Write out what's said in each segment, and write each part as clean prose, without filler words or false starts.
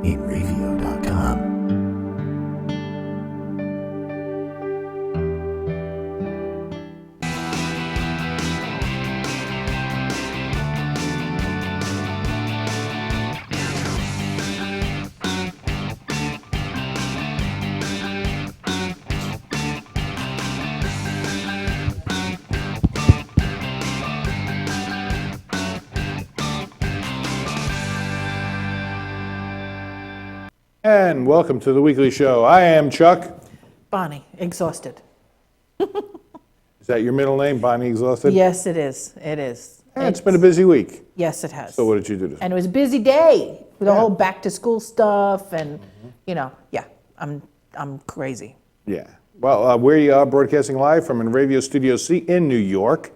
inravio.com. And welcome to the weekly show. I am Chuck. Bonnie, exhausted. Is that your middle name, Bonnie Exhausted? Yes, it is. It is. It's been a busy week. Yes, it has. So what did you do this And it was a busy day with the Yeah. whole back to school stuff, and I'm crazy. Yeah. Well, we are broadcasting live from Inravio Studio C in New York.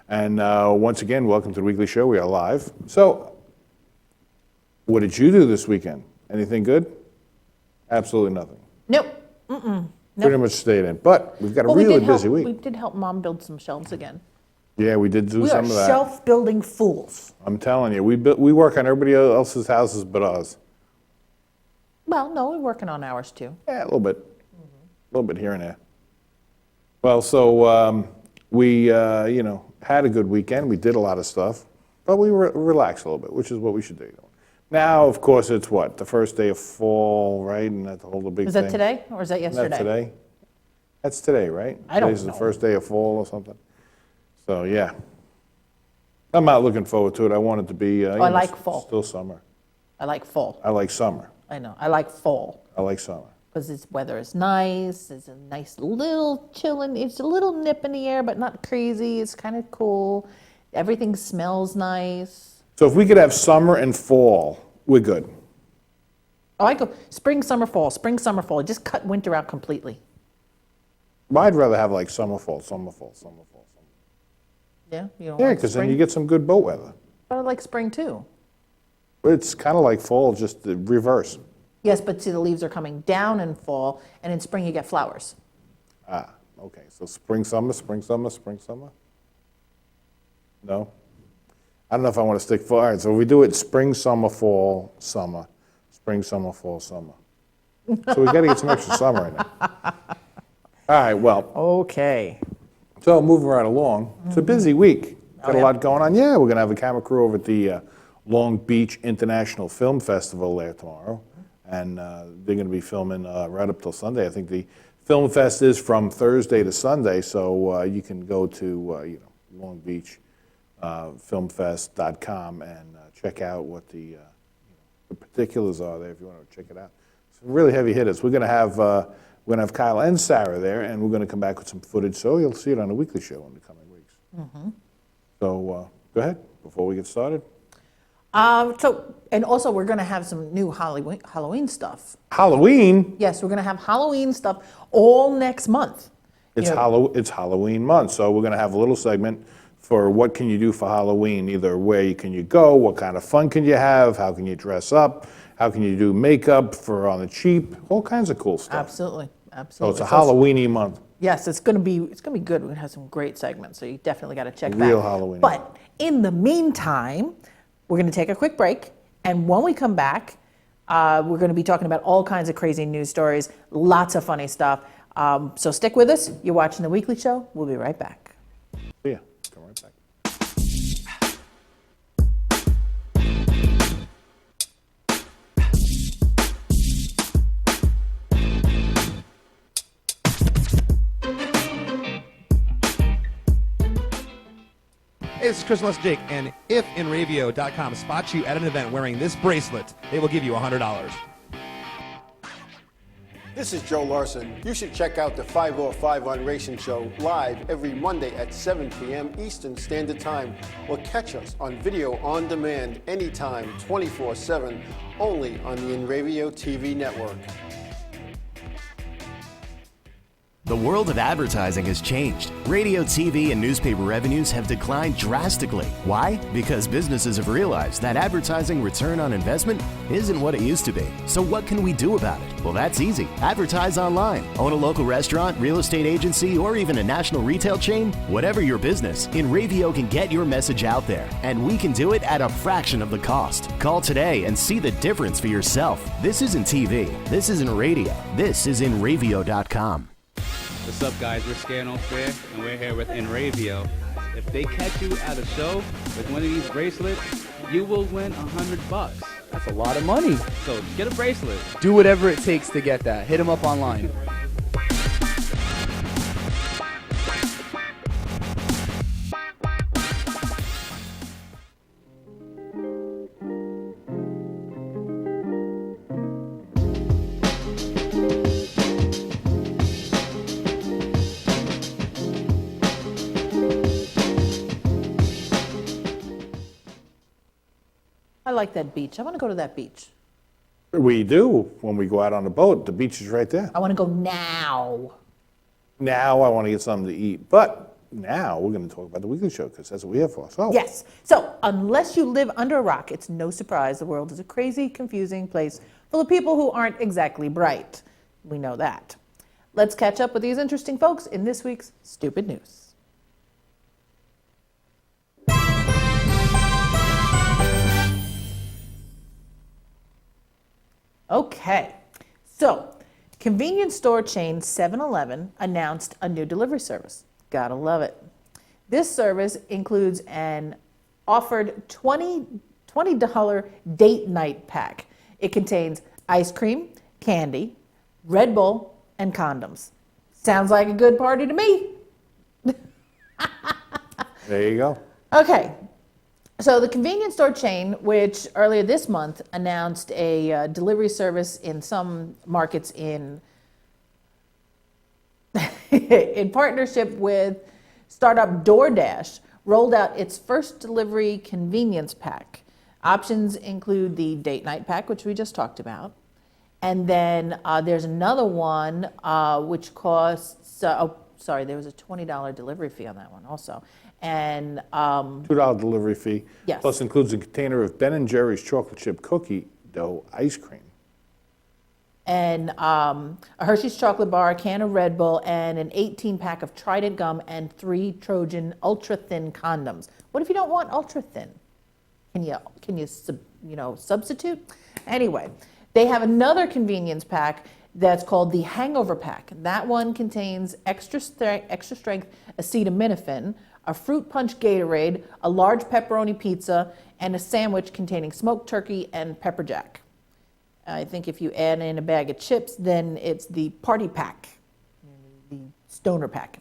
And once again, welcome to the weekly show. We are live. So what did you do this weekend? Anything good? Absolutely nothing. Nope. Pretty much stayed in. But we've got a Well, really busy We week. did help Mom build some shelves again. Yeah, we did do We are some of that. shelf building fools. I'm telling you, we work on everybody else's houses but ours. Well, no, we're working on ours too. Yeah, a little bit. A little bit here and there. Well, so we, had a good weekend. We did a lot of stuff, but we relaxed a little bit, which is what we should do. Now, of course, it's what? The first day of fall, right? And that's the whole big Is thing. that today or is that Isn't yesterday? that today? That's today, right? I don't Today's know. the first day of fall or something. So, yeah. I'm not looking forward to it. I want it to be I like fall. Still summer. I like fall. I like summer. I know. I like fall I like summer. because its weather is nice. It's a nice little chilling. It's a little nip in the air, but not crazy. It's kind of cool. Everything smells nice. So if we could have summer and fall, we're good. Oh, I go spring, summer, fall, spring, summer, fall. Just cut winter out completely. Well, I'd rather have like summer, fall, summer, fall, summer, fall, summer. Yeah, you don't Yeah, like because then spring? you get some good boat weather. But I like spring too. But it's kind of like fall, just the reverse. Yes, but see, the leaves are coming down in fall, and in spring you get flowers. Ah, okay. So spring, summer, spring, summer, spring, summer? No? I don't know if I want to stick for, all right, so we do it spring, summer, fall, summer. Spring, summer, fall, summer. So we got to get some extra summer in there. All right, well, Okay. so moving right along, it's a busy week. Got a lot going on. Yeah, we're going to have a camera crew over at the Long Beach International Film Festival there tomorrow. And they're going to be filming right up till Sunday. I think the Film Fest is from Thursday to Sunday, so you can go to Long Beach filmfest.com and check out what the particulars are there if you want to check it out. Some really heavy hitters. We're going to have Kyle and Sarah there, and we're going to come back with some footage, so you'll see it on the weekly show in the coming weeks. So go ahead before we get started. And also we're going to have some new Halloween stuff. Halloween. Yes, we're going to have Halloween stuff all next month. It's You know, it's Halloween month, so we're going to have a little segment for what can you do for Halloween. Either where can you go, what kind of fun can you have, how can you dress up, how can you do makeup for on the cheap, all kinds of cool stuff. Absolutely, So absolutely. it's a Halloweeny month. Yes, it's going to be good. We're going to have some great segments, so you definitely got to check that. Real Halloween. But in the meantime, we're going to take a quick break, and when we come back, we're going to be talking about all kinds of crazy news stories, lots of funny stuff. So stick with us. You're watching The Weekly Show. We'll be right back. See ya. Come right back. Hey, this is Chris Les Jake, and if Inravio.com spots you at an event wearing this bracelet, they will give you $100. This is Joe Larson. You should check out the 505 on Racing Show live every Monday at 7 p.m. Eastern Standard Time, or catch us on video on demand anytime, 24/7, only on the Inravio TV network. The world of advertising has changed. Radio, TV, and newspaper revenues have declined drastically. Why? Because businesses have realized that advertising return on investment isn't what it used to be. So what can we do about it? Well, that's easy. Advertise online. Own a local restaurant, real estate agency, or even a national retail chain? Whatever your business, InRavio can get your message out there, and we can do it at a fraction of the cost. Call today and see the difference for yourself. This isn't TV. This isn't radio. This is InRavio.com. What's up, guys? We're Scano Fair, and we're here with InRavio. If they catch you at a show with one of these bracelets, you will win $100. That's a lot of money. So get a bracelet. Do whatever it takes to get that. Hit them up online. I like that beach. I want to go to that beach. We do when we go out on the boat. The beach is right there. I want to go now. Now I want to get something to eat. But now we're going to talk about the weekly show because that's what we're here for. So Yes. So, unless you live under a rock, it's no surprise the world is a crazy, confusing place full of people who aren't exactly bright. We know that. Let's catch up with these interesting folks in this week's Stupid News. Okay. So, convenience store chain 7-Eleven announced a new delivery service. Gotta love it. This service includes an offered $20 date night pack. It contains ice cream, candy, Red Bull, and condoms. Sounds like a good party to me. there you go. Okay. So the convenience store chain, which earlier this month announced a delivery service in some markets in in partnership with startup DoorDash, rolled out its first delivery convenience pack. Options include the date night pack, which we just talked about. And then there's another one which costs, there was a $20 delivery fee on that one also. And $2 delivery fee. Yes. Plus includes a container of Ben & Jerry's chocolate chip cookie dough ice cream. and a Hershey's chocolate bar, a can of Red Bull, and an 18-pack of Trident gum and 3 Trojan ultra-thin condoms. What if you don't want ultra-thin? Can you substitute? Anyway, they have another convenience pack that's called the Hangover Pack. That one contains extra strength acetaminophen, a fruit punch Gatorade, a large pepperoni pizza, and a sandwich containing smoked turkey and pepper jack. I think if you add in a bag of chips, then it's the party pack, the stoner pack.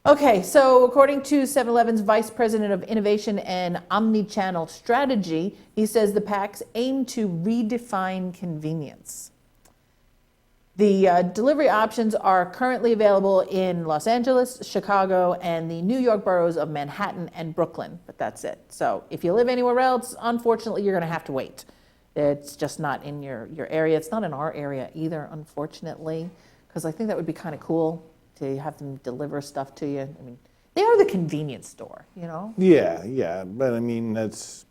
Okay, so according to 7-Eleven's Vice President of Innovation and Omnichannel Strategy, he says the packs aim to redefine convenience. The delivery options are currently available in Los Angeles, Chicago, and the New York boroughs of Manhattan and Brooklyn, but that's it. So if you live anywhere else, unfortunately, you're going to have to wait. It's just not in your area. It's not in our area either, unfortunately, because I think that would be kind of cool to have them deliver stuff to you. I mean, they are the convenience store, you know? Yeah, but I mean, that's,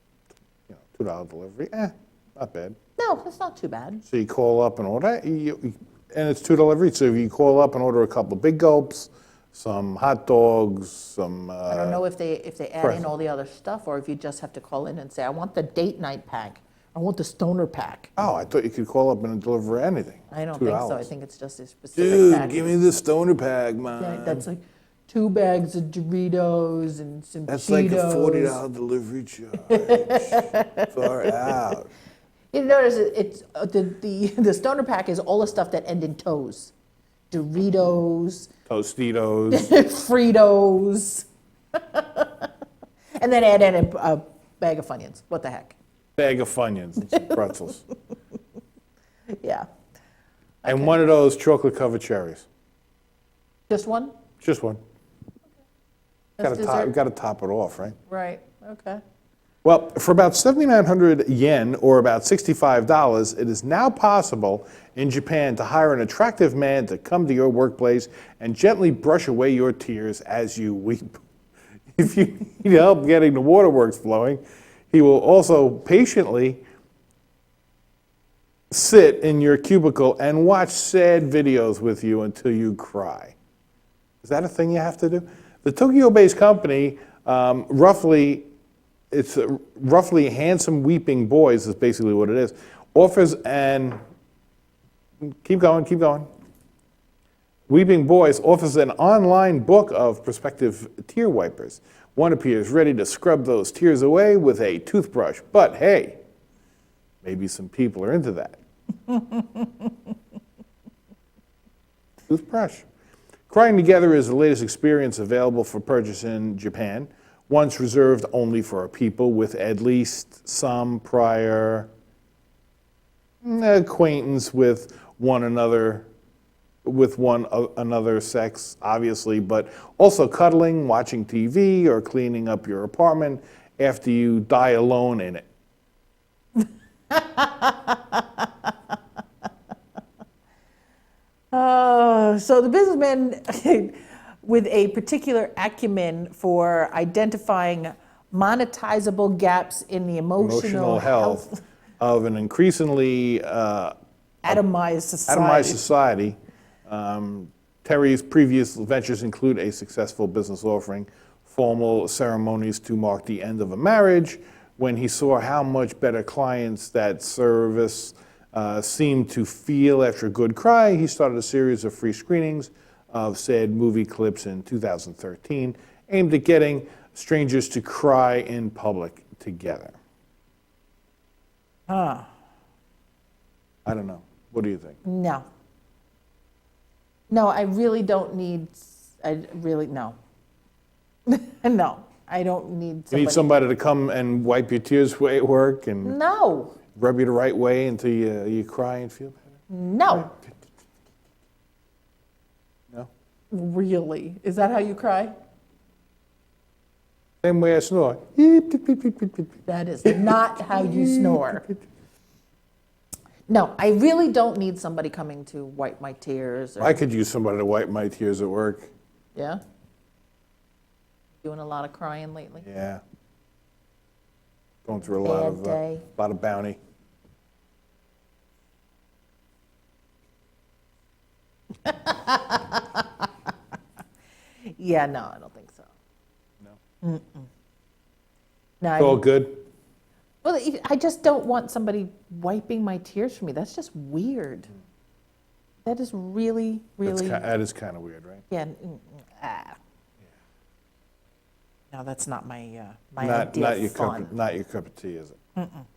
$2 delivery, not bad. No, that's not too bad. So you call up and order, and it's $2 delivery, so if you call up and order a couple of big gulps, some hot dogs, some... I don't know if they add in all the other stuff, or if you just have to call in and say, I want the date night pack. I want the stoner pack. Oh, I thought you could call up and deliver anything. I don't $2. think so. I think it's just a specific Dude, pack. give me the stoner pack, man. That's like 2 bags of Doritos and some That's Cheetos. like a $40 delivery charge. Far out. You notice it's the stoner pack is all the stuff that end in toes. Doritos, Tostitos. Fritos, and then add in a bag of Funyuns. What the heck? Bag of Funyuns and some pretzels. Yeah. And one of those chocolate-covered cherries. Just one? Just one. That's Got dessert? to top it off, right? Right. Okay. Well, for about 7,900 yen, or about $65, it is now possible in Japan to hire an attractive man to come to your workplace and gently brush away your tears as you weep. If you need help getting the waterworks flowing, he will also patiently sit in your cubicle and watch sad videos with you until you cry. Is that a thing you have to do? The Tokyo-based company, roughly Handsome Weeping Boys is basically what it is, offers an, keep going. Weeping Boys offers an online book of prospective tear wipers. One appears ready to scrub those tears away with a toothbrush. But hey, maybe some people are into that. Toothbrush. Crying Together is the latest experience available for purchase in Japan, once reserved only for people with at least some prior acquaintance with one another sex, obviously, but also cuddling, watching TV, or cleaning up your apartment after you die alone in it. So the businessman with a particular acumen for identifying monetizable gaps in the emotional health of an increasingly atomized society. Atomized society. Terry's previous ventures include a successful business offering formal ceremonies to mark the end of a marriage. When he saw how much better clients that service seemed to feel after a good cry, he started a series of free screenings of said movie clips in 2013, aimed at getting strangers to cry in public together. I don't know. What do you think? No. No, I really don't need, no. No, I don't need somebody. You need somebody to come and wipe your tears away at work and No, rub you the right way until you cry and feel better? no. No? Really? Is that how you cry? Same way I snore. That is not how you snore. No, I really don't need somebody coming to wipe my tears. I could use somebody to wipe my tears at work. Yeah? Doing a lot of crying lately? Yeah. Going through a lot of bounty. Yeah, no, I don't think so. No. No, It's all good. well, I just don't want somebody wiping my tears for me. That's just weird. That is really, really. That is kind of weird, right? Yeah. No, that's not my my Not idea your of fun. not your cup of tea, is it?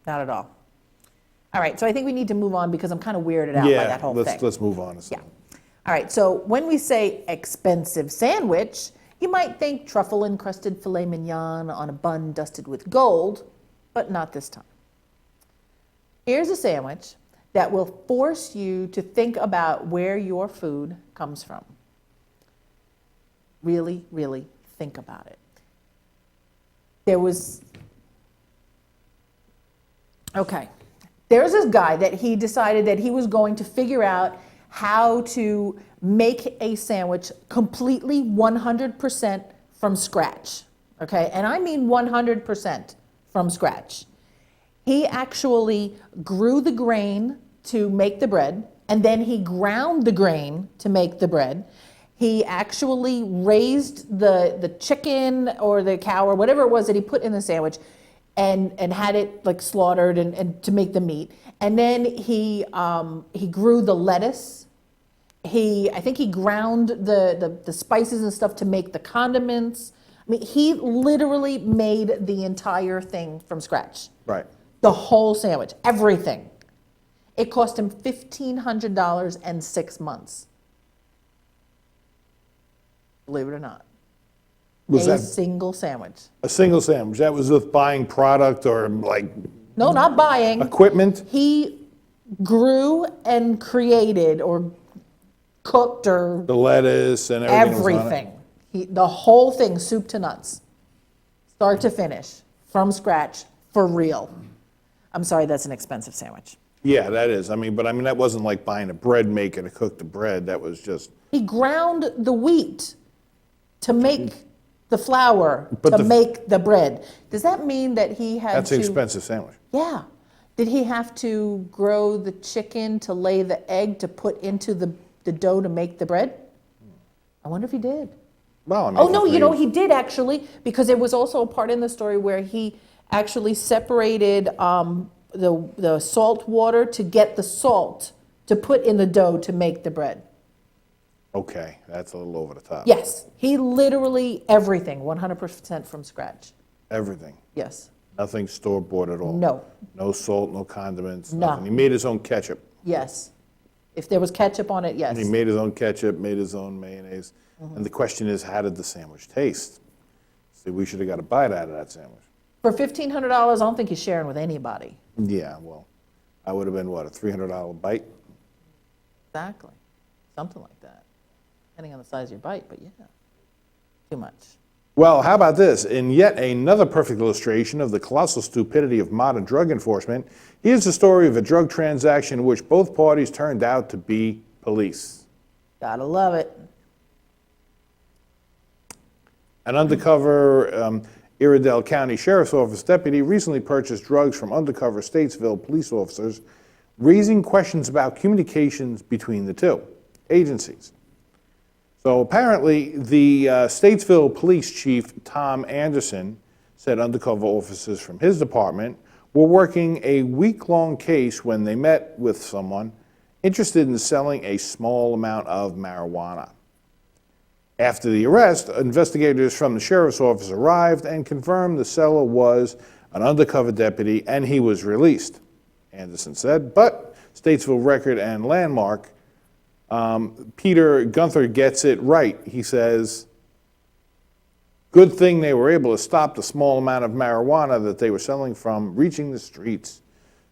Not at all. All right, so I think we need to move on because I'm kind of weirded out by that whole thing. let's move on. Yeah. All right, so when we say expensive sandwich, you might think truffle-encrusted filet mignon on a bun dusted with gold, but not this time. Here's a sandwich that will force you to think about where your food comes from. Really, really think about it. There's this guy that he decided that he was going to figure out how to make a sandwich completely 100% from scratch, okay? And I mean 100% from scratch. He actually grew the grain to make the bread, and then he ground the grain to make the bread. He actually raised the chicken or the cow or whatever it was that he put in the sandwich and had it like slaughtered and to make the meat. And then he grew the lettuce. I think he ground the spices and stuff to make the condiments. I mean, he literally made the entire thing from scratch. Right. The whole sandwich, everything. It cost him $1,500 and 6 months. Believe it or not. Was a that single sandwich. a single sandwich? That was with buying product or like No, not buying. equipment? He grew and created or cooked or The lettuce and everything. Was on it? everything. The whole thing, soup to nuts, start to finish, from scratch, For real. I'm sorry, that's an expensive sandwich. Yeah, that is. But that wasn't like buying a bread maker to cook the bread. That was just. He ground the wheat to make the flour But to make the bread. Does that mean that he had That's to? an expensive sandwich. Yeah. Did he have to grow the chicken to lay the egg to put into the dough to make the bread? I wonder if he did. Well, Oh, no, he did actually, because there was also a part in the story where he actually separated the salt water to get the salt to put in the dough to make the bread. Okay, that's a little over the top. Yes, he literally everything, 100% from scratch. Everything. Yes. Nothing store-bought at all. No. No salt, no condiments, No. nothing. He made his own ketchup. Yes. If there was ketchup on it, yes. He made his own ketchup, made his own mayonnaise. Mm-hmm. And the question is, how did the sandwich taste? See, we should have got a bite out of that sandwich. For $1,500, I don't think he's sharing with anybody. Yeah, well, I would have been, what, a $300 bite? Exactly. Something like that. Depending on the size of your bite, but yeah. Too much. Well, how about this? In yet another perfect illustration of the colossal stupidity of modern drug enforcement, here's the story of a drug transaction in which both parties turned out to be police. Gotta love it. An undercover Iredell County Sheriff's Office deputy recently purchased drugs from undercover Statesville police officers, raising questions about communications between the two agencies. So apparently, the Statesville Police Chief, Tom Anderson, said undercover officers from his department were working a week-long case when they met with someone interested in selling a small amount of marijuana. After the arrest, investigators from the sheriff's office arrived and confirmed the seller was an undercover deputy and he was released, Anderson said. But Statesville Record and Landmark, Peter Gunther gets it right. He says, good thing they were able to stop the small amount of marijuana that they were selling from reaching the streets.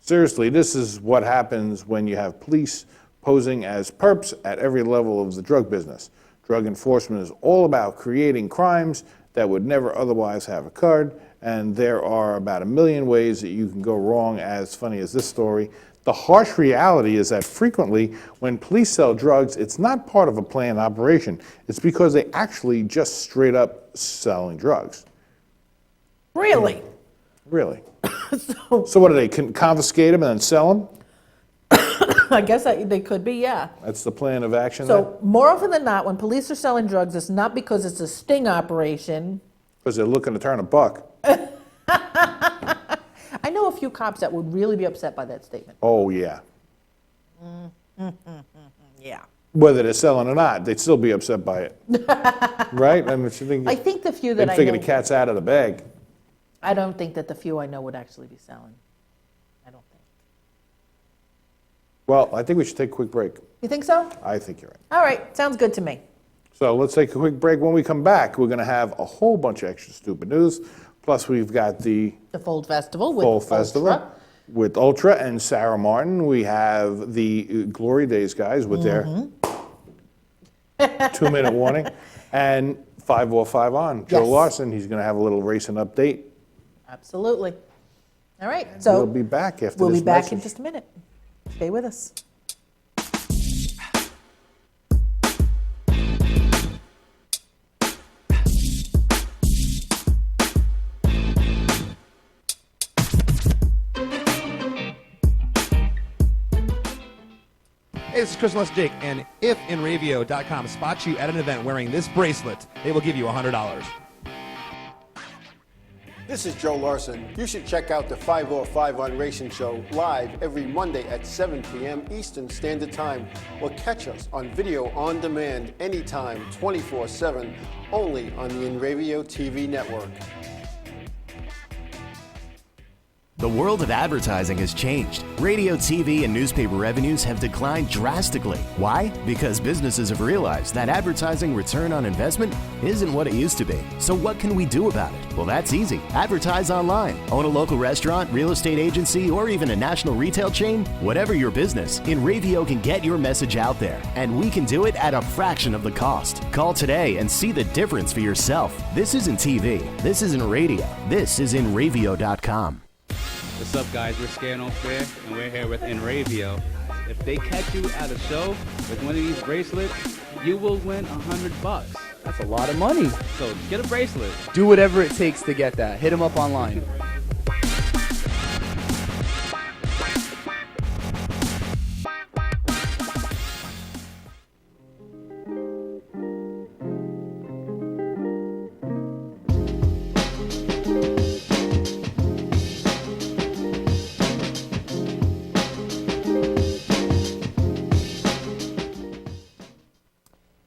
Seriously, this is what happens when you have police posing as perps at every level of the drug business. Drug enforcement is all about creating crimes that would never otherwise have occurred, and there are about 1 million ways that you can go wrong, as funny as this story. The harsh reality is that frequently when police sell drugs, it's not part of a planned operation. It's because they actually just straight up selling drugs. Really? Really. So what do they, confiscate them and then sell them? I guess they could be, yeah. That's the plan of action there? So more often than not, when police are selling drugs, it's not because it's a sting operation. Because they're looking to turn a buck. I know a few cops that would really be upset by that statement. Oh, yeah. Yeah. Whether they're selling or not, they'd still be upset by it. Right? I think the few that they'd I figure know, the cat's out of the bag. I don't think that the few I know would actually be selling. I don't think. Well, I think we should take a quick break. You think so? I think you're right. All right, sounds good to me. So let's take a quick break. When we come back, we're going to have a whole bunch of extra stupid news. Plus, we've got the Fold Festival with Fold Festival Ultra. with Ultra and Sarah Martin. We have the Glory Days guys with their 2-minute warning. And 5 off, 5 on. Joe Yes. Larson, he's going to have a little racing update. Absolutely. All right, so We'll be back after we'll this be back in message. just a minute. Stay with us. Hey, this is Chris Les Jake, and if InRavio.com spots you at an event wearing this bracelet, they will give you $100. This is Joe Larson. You should check out the 505 on Racing Show live every Monday at 7 p.m. Eastern Standard Time, or catch us on video on demand anytime, 24/7, only on the InRavio TV network. The world of advertising has changed. Radio, TV, and newspaper revenues have declined drastically. Why? Because businesses have realized that advertising return on investment isn't what it used to be. So what can we do about it? Well, that's easy. Advertise online. Own a local restaurant, real estate agency, or even a national retail chain? Whatever your business, InRavio can get your message out there, and we can do it at a fraction of the cost. Call today and see the difference for yourself. This isn't TV. This isn't radio. This is InRavio.com. What's up, guys? We're Scano Fair, and we're here with Enravio. If they catch you at a show with one of these bracelets, you will win $100. That's a lot of money. So get a bracelet. Do whatever it takes to get that. Hit them up online.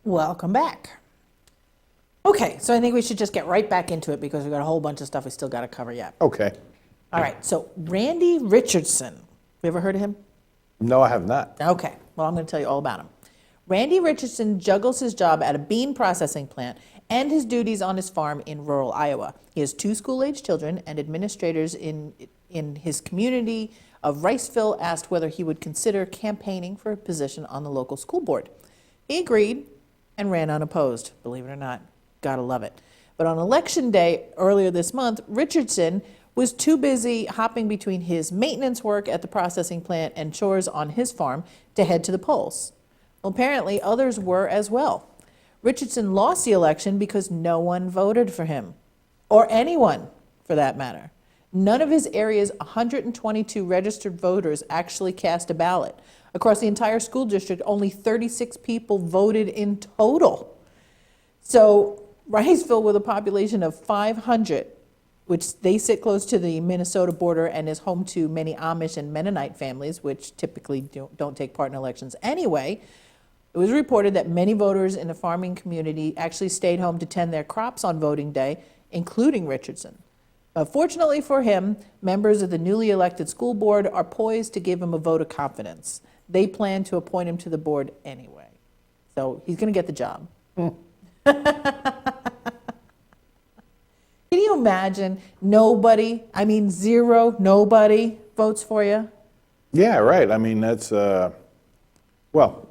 Welcome back. Okay, so I think we should just get right back into it because we've got a whole bunch of stuff we still got to cover yet. Okay. All right, so Randy Richardson. You ever heard of him? No, I have not. Okay, well, I'm going to tell you all about him. Randy Richardson juggles his job at a bean processing plant and his duties on his farm in rural Iowa. He has 2 school-age children, and administrators in his community of Riceville asked whether he would consider campaigning for a position on the local school board. He agreed and ran unopposed, believe it or not. Gotta love it. But on election day earlier this month, Richardson was too busy hopping between his maintenance work at the processing plant and chores on his farm to head to the polls. Well, apparently others were as well. Richardson lost the election because no one voted for him, or anyone for that matter. None of his area's 122 registered voters actually cast a ballot. Across the entire school district, only 36 people voted in total. So Riceville, with a population of 500, which they sit close to the Minnesota border and is home to many Amish and Mennonite families, which typically don't take part in elections anyway, it was reported that many voters in the farming community actually stayed home to tend their crops on voting day, including Richardson. Fortunately for him, members of the newly elected school board are poised to give him a vote of confidence. They plan to appoint him to the board anyway. So he's going to get the job. Can you imagine nobody, nobody votes for you? Yeah, right. I mean, that's, well,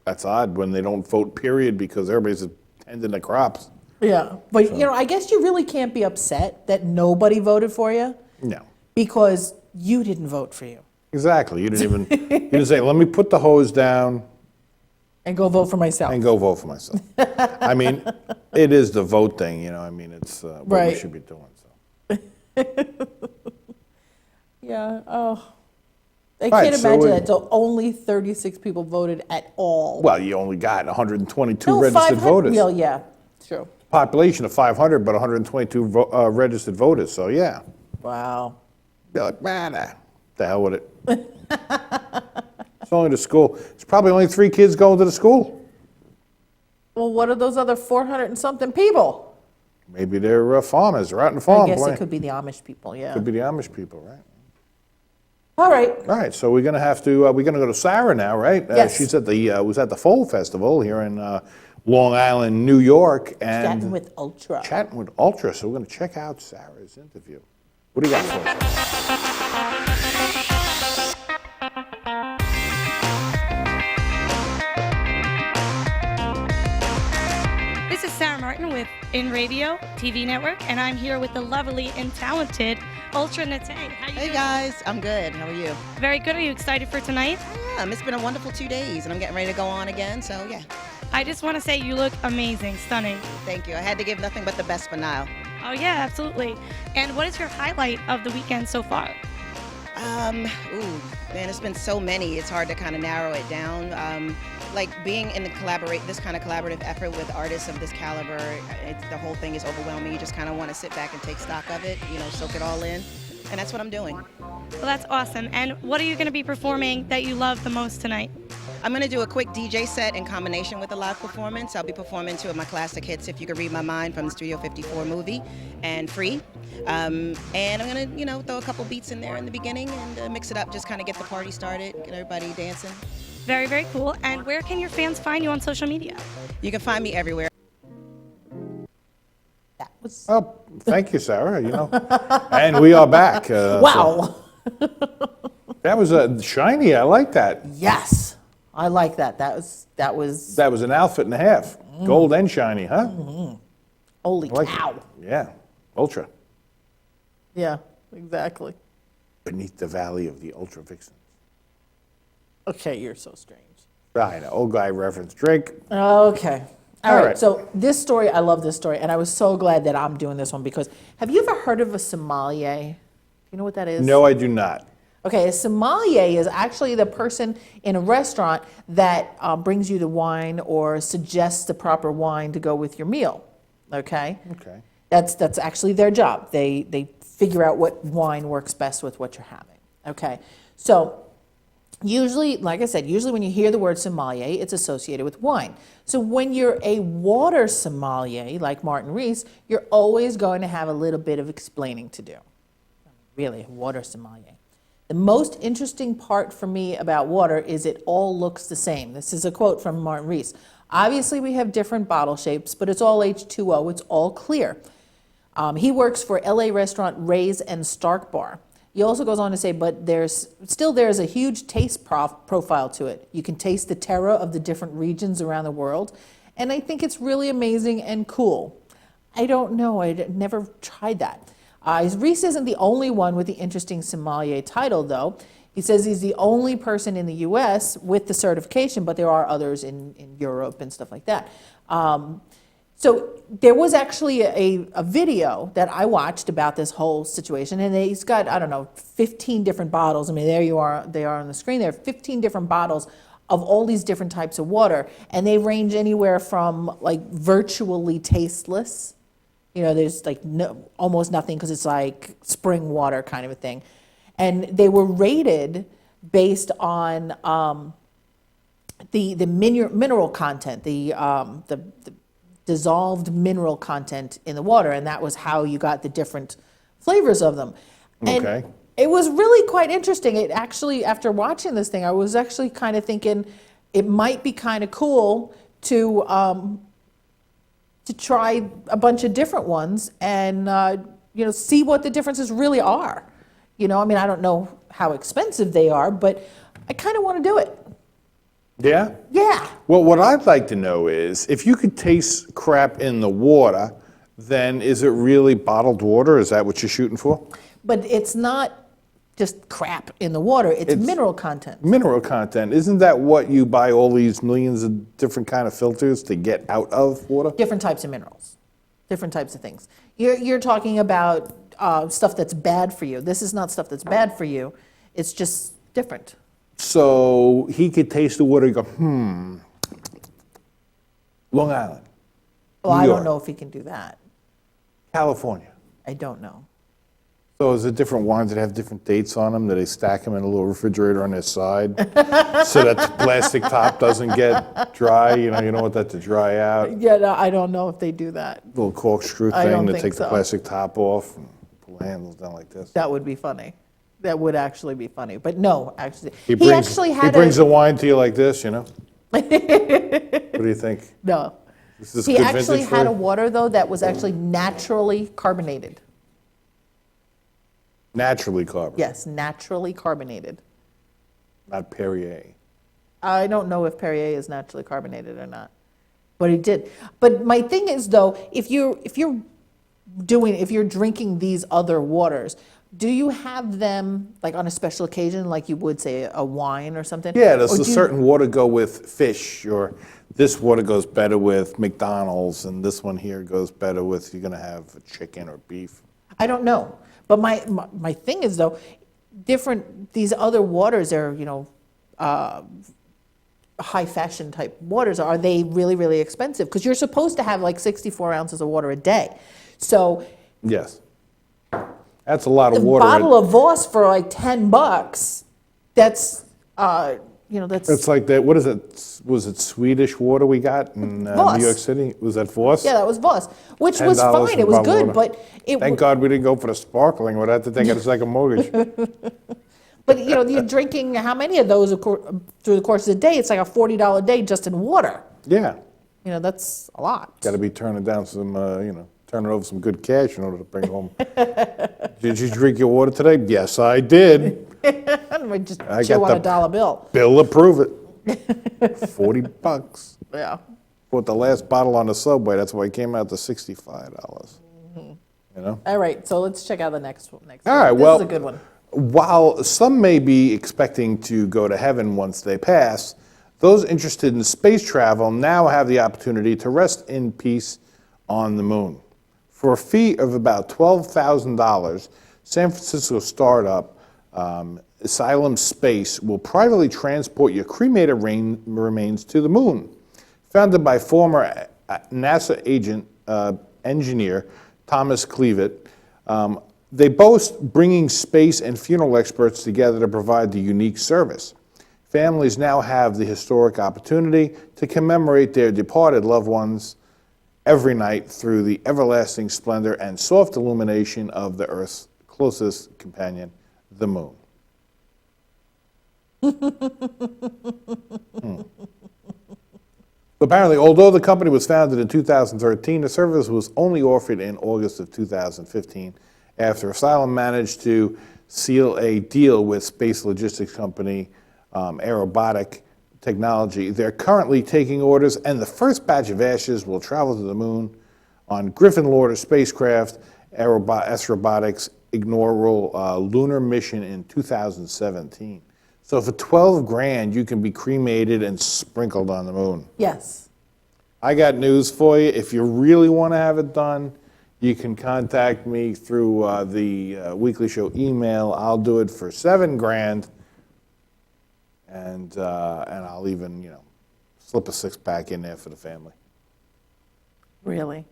that's odd when they don't vote, period, because everybody's tending the crops. Yeah. But, I guess you really can't be upset that nobody voted for you. No. Because you didn't vote for you. Exactly. You didn't say, let me put the hose down And go vote for myself. and go vote for myself. I mean, it is the vote thing, it's what we Right. should be doing. So. Yeah. Oh. I Right, can't so imagine it- that. So only 36 people voted at all. Well, you only got 122 No, registered 500 voters. Well, yeah. True. Population of 500, but 122 registered voters, so yeah. Wow. You're like, man, the hell with it. It's only the school. It's probably only 3 kids going to the school. Well, what are those other 400 and something people? Maybe they're farmers. They're out in the farm. I guess playing. it could be the Amish people, yeah. Could be the Amish people, right? All right. All right, so we're gonna have to. We're gonna go to Sarah now, right? Yes. She's at the was at the Fall Festival here in Long Island, New York, and Chatting with Ultra. Chatting with Ultra. So we're gonna check out Sarah's interview. What do you got for us? This is Sarah Martin with Enravio TV Network, and I'm here with the lovely and talented Ultra Nate. How you Hey doing? guys, I'm good. How are you? Very good. Are you excited for tonight? It's been a wonderful 2 days, and I'm getting ready to go on again. So yeah, I just want to say you look amazing, stunning. thank you. I had to give nothing but the best for Nile. Oh yeah, absolutely. And what is your highlight of the weekend so far? Man, it's been so many. It's hard to kind of narrow it down. Like being in this kind of collaborative effort with artists of this caliber, the whole thing is overwhelming. You just kind of want to sit back and take stock of it, soak it all in, and that's what I'm doing. Well, that's awesome. And what are you going to be performing that you love the most tonight? I'm going to do a quick DJ set in combination with a live performance. I'll be performing 2 of my classic hits, If You Could Read My Mind from the Studio 54 movie, and Free. And I'm going to, throw a couple beats in there in the beginning and mix it up, just kind of get the party started, get everybody dancing. Very, very cool. And where can your fans find you on social media? You can find me everywhere. That was Oh, thank you, Sarah. And we are back. wow. That was shiny. I like that. Yes, I like that. That was That was an outfit and a half, gold and shiny, huh? holy I like cow. it. Yeah, Ultra. Yeah, exactly. beneath the valley of the Ultra Vixens. Okay, you're so strange. I know, old guy reference Drake. Okay. All All right. right. So this story, I love this story, and I was so glad that I'm doing this one because have you ever heard of a sommelier? You know what that is? No, I do not. Okay, a sommelier is actually the person in a restaurant that brings you the wine or suggests the proper wine to go with your meal. Okay? Okay. That's actually their job. They figure out what wine works best with what you're having. Okay? So usually, like I said, usually when you hear the word sommelier, it's associated with wine. So when you're a water sommelier, like Martin Rees, you're always going to have a little bit of explaining to do. Really, a water sommelier. The most interesting part for me about water is it all looks the same. This is a quote from Martin Rees. Obviously, we have different bottle shapes, but it's all H2O. It's all clear. He works for LA restaurant Ray's and Stark Bar. He also goes on to say, but there's a huge taste profile to it. You can taste the terroir of the different regions around the world, and I think it's really amazing and cool. I don't know. I never tried that. Rees isn't the only one with the interesting sommelier title, though. He says he's the only person in the U.S. with the certification, but there are others in Europe and stuff like that. So there was actually a video that I watched about this whole situation, and he's got, I don't know, 15 different bottles. I mean, they are on the screen. There are 15 different bottles of all these different types of water, and they range anywhere from like virtually tasteless. You know, there's like almost nothing because it's like spring water kind of a thing. And they were rated based on the mineral content, the dissolved mineral content in the water, and that was how you got the different flavors of them. And Okay. it was really quite interesting. It actually, after watching this thing, I was actually kind of thinking it might be kind of cool to try a bunch of different ones and see what the differences really are. You know, I mean, I don't know how expensive they are, but I kind of want to do it. Yeah? Yeah. Well, what I'd like to know is, if you could taste crap in the water, then is it really bottled water? Is that what you're shooting for? But it's not just crap in the water, it's mineral content. Mineral content. Isn't that what you buy all these millions of different kind of filters to get out of water? Different types of minerals, different types of things. You're talking about stuff that's bad for you. This is not stuff that's bad for you. It's just different. So he could taste the water and go, Long Island, Well, New I York. don't know if he can do that. California. I don't know. So is it different wines that have different dates on them, that they stack them in a little refrigerator on their side so that the plastic top doesn't get dry? You don't want that to dry out. Yeah, no, I don't know if they do that. Little corkscrew I thing don't to think take the so. plastic top off and pull the handles down like this. That would be funny. That would actually be funny. But no, actually, He brings the wine to you like this, What do you think? No. Is this He good actually vintage for had you? a water, though, that was actually naturally carbonated. Naturally carbonated, Yes, naturally carbonated. not Perrier. I don't know if Perrier is naturally carbonated or not, but it did. But my thing is, though, if you're drinking these other waters, do you have them like on a special occasion, like you would say a wine or something? Yeah, does Or a do you- certain water go with fish, or this water goes better with McDonald's, and this one here goes better with, you're going to have chicken or beef? I don't know. But my thing is, though, these other waters are, high fashion type waters. Are they really, really expensive? Because you're supposed to have like 64 ounces of water a day. So Yes. That's a lot the of water. bottle of Voss for like $10, that's, that's. It's like that, what is it? Was it Swedish water we got in Voss. New York City? Was that Voss? Yeah, that was Voss, which was $10 fine. for It was bottled good, water. but it. Thank God we didn't go for the sparkling. We'd have to take it as like a mortgage. But you're drinking how many of those through the course of the day? It's like a $40 day just in water. Yeah. That's a lot. Got to be turning down some, turning over some good cash in order to bring home. Did you drink your water today? Yes, I did. I just I chew got on a the- dollar bill. Bill to prove it. $40. Yeah. Bought the last bottle on the subway. That's why it came out to $65. Mm-hmm. You know? All right, so let's check out the next one. All right, this well, is a good one. while some may be expecting to go to heaven once they pass, those interested in space travel now have the opportunity to rest in peace on the moon. For a fee of about $12,000, San Francisco startup Asylum Space will privately transport your cremated remains to the moon. Founded by former NASA engineer Thomas Cleavitt, they boast bringing space and funeral experts together to provide the unique service. Families now have the historic opportunity to commemorate their departed loved ones every night through the everlasting splendor and soft illumination of the Earth's closest companion, the moon. Apparently, although the company was founded in 2013, the service was only offered in August of 2015 after Asylum managed to seal a deal with space logistics company Aerobotic Technology. They're currently taking orders, and the first batch of ashes will travel to the moon on Griffin Lauder spacecraft, S Robotics' inaugural lunar mission in 2017. So for 12 grand, you can be cremated and sprinkled on the moon. Yes. I got news for you. If you really want to have it done, you can contact me through the Weekly Show email. I'll do it for 7 grand, and I'll even, slip a 6-pack in there for the family. Really?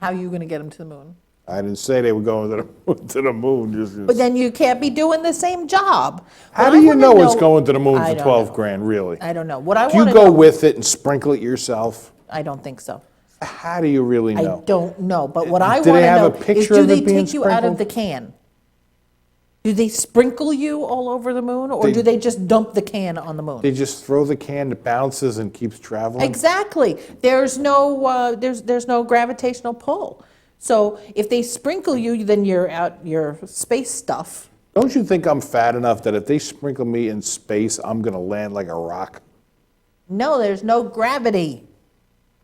How are you going to get them to the moon? I didn't say they were going to the moon. But then you can't be doing the same job. How do you know it's going to the moon for 12 grand, really? I don't know. What I Do want you to go know, with it and sprinkle it yourself? I don't think so. How do you really know? I don't know. But what I Do want they to have know a picture is, do of it they being take you out of sprinkled? the can? Do they sprinkle you all over the moon, or They- do they just dump the can on the moon? They just throw the can, it bounces and keeps traveling? Exactly. There's no there's no gravitational pull. So if they sprinkle you, then you're out your space stuff. Don't you think I'm fat enough that if they sprinkle me in space, I'm going to land like a rock? No, there's no gravity.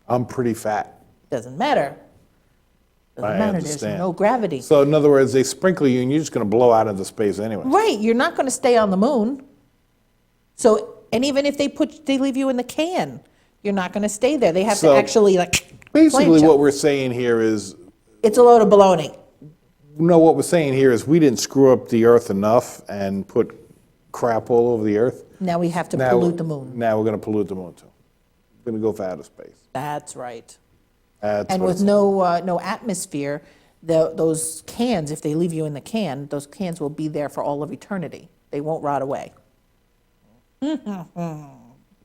I'm pretty fat. Doesn't matter. Doesn't I matter. understand. There's no gravity. So in other words, they sprinkle you and you're just going to blow out into space anyway. Right. You're not going to stay on the moon. So, and even if they leave you in the can, you're not going to stay there. They have So, to actually Basically, plant you. what we're saying here is, It's a load of baloney. no, what we're saying here is we didn't screw up the Earth enough and put crap all over the Earth. Now we have to Now- pollute the moon. Now we're going to pollute the moon too. We're going to go for outer space. That's right. That's And what with it's- no atmosphere, those cans, if they leave you in the can, those cans will be there for all of eternity. They won't rot away.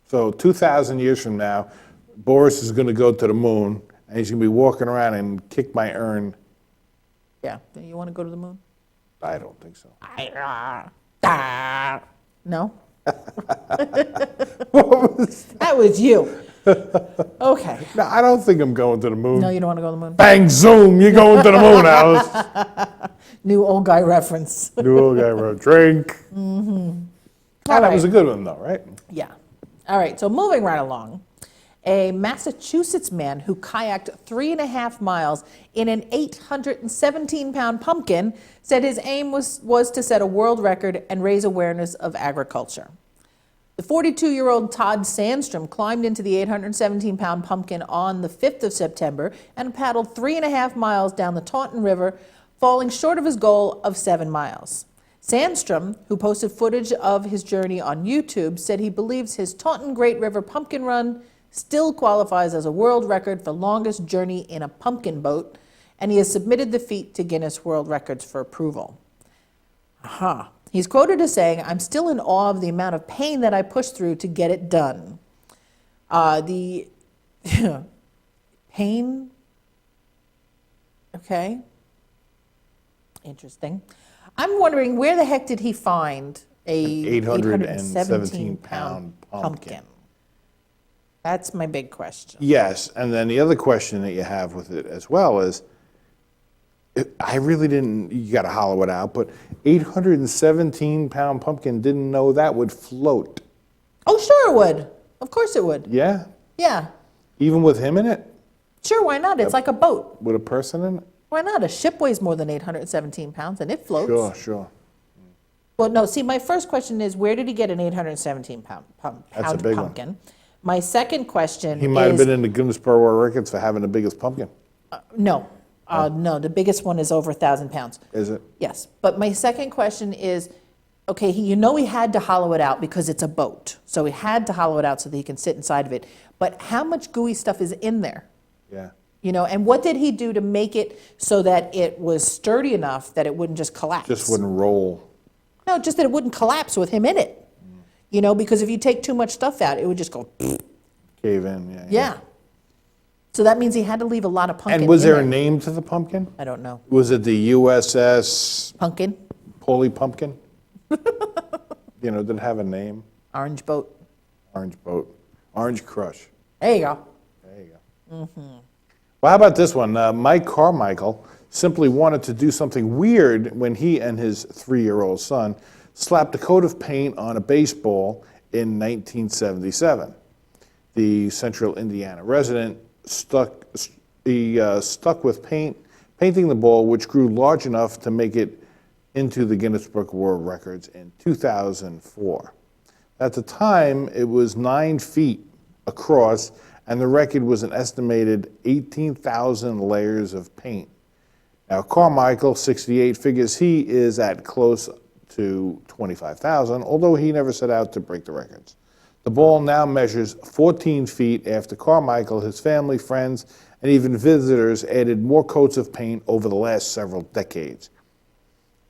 So 2,000 years from now, Boris is going to go to the moon, and he's going to be walking around and kick my urn. Yeah. You want to go to the moon? I don't think so. No? That was you. Okay. No, I don't think I'm going to the moon. No, you don't want to go to the moon? Bang, zoom, you're going to the moon, Alice. New old guy reference. New old guy wrote drink. Mm-hmm. Oh, that was a good one, though, right? Yeah. All right, so moving right along. A Massachusetts man who kayaked 3.5 miles in an 817-pound pumpkin said his aim was to set a world record and raise awareness of agriculture. The 42-year-old Todd Sandstrom climbed into the 817-pound pumpkin on the 5th of September and paddled 3.5 miles down the Taunton River, falling short of his goal of 7 miles. Sandstrom, who posted footage of his journey on YouTube, said he believes his Taunton Great River Pumpkin Run still qualifies as a world record for longest journey in a pumpkin boat, and he has submitted the feat to Guinness World Records for approval. He's quoted as saying, "I'm still in awe of the amount of pain that I pushed through to get it done." The pain, okay, interesting. I'm wondering, where the heck did he find a 817-pound pumpkin? That's my big question. Yes, and then the other question that you have with it as well is, I really didn't, you got to hollow it out, but 817-pound pumpkin, didn't know that would float. Oh, sure it would. Of course it would. Yeah? Yeah. Even with him in it? Sure, why not? It's like a boat. With a person in it? Why not? A ship weighs more than 817 pounds and it floats. Sure. Well, no, see, my first question is, where did he get an 817-pound That's a big one. pumpkin? My second question He might have is, been in the Guinness Book of World Records for having the biggest pumpkin. no, no, the biggest one is over 1,000 pounds. Is it? Yes, but my second question is, okay, he had to hollow it out because it's a boat. So he had to hollow it out so that he can sit inside of it. But how much gooey stuff is in there? Yeah. And what did he do to make it so that it was sturdy enough that it wouldn't just collapse? Just wouldn't roll. No, just that it wouldn't collapse with him in it. Because if you take too much stuff out, it would just go. Cave in, yeah. Yeah. So that means he had to leave a lot of pumpkin. And was in there a name to the pumpkin? I don't know. Was it the USS Pumpkin, Polly Pumpkin? Did it have a name? orange boat. Orange Boat. Orange Crush. There you go. There you go. Well, how about this one? Mike Carmichael simply wanted to do something weird when he and his 3-year-old son slapped a coat of paint on a baseball in 1977. The Central Indiana resident stuck with painting the ball, which grew large enough to make it into the Guinness Book of World Records in 2004. At the time, it was 9 feet across, and the record was an estimated 18,000 layers of paint. Now, Carmichael, 68, figures he is at close to 25,000, although he never set out to break the records. The ball now measures 14 feet after Carmichael, his family, friends, and even visitors added more coats of paint over the last several decades.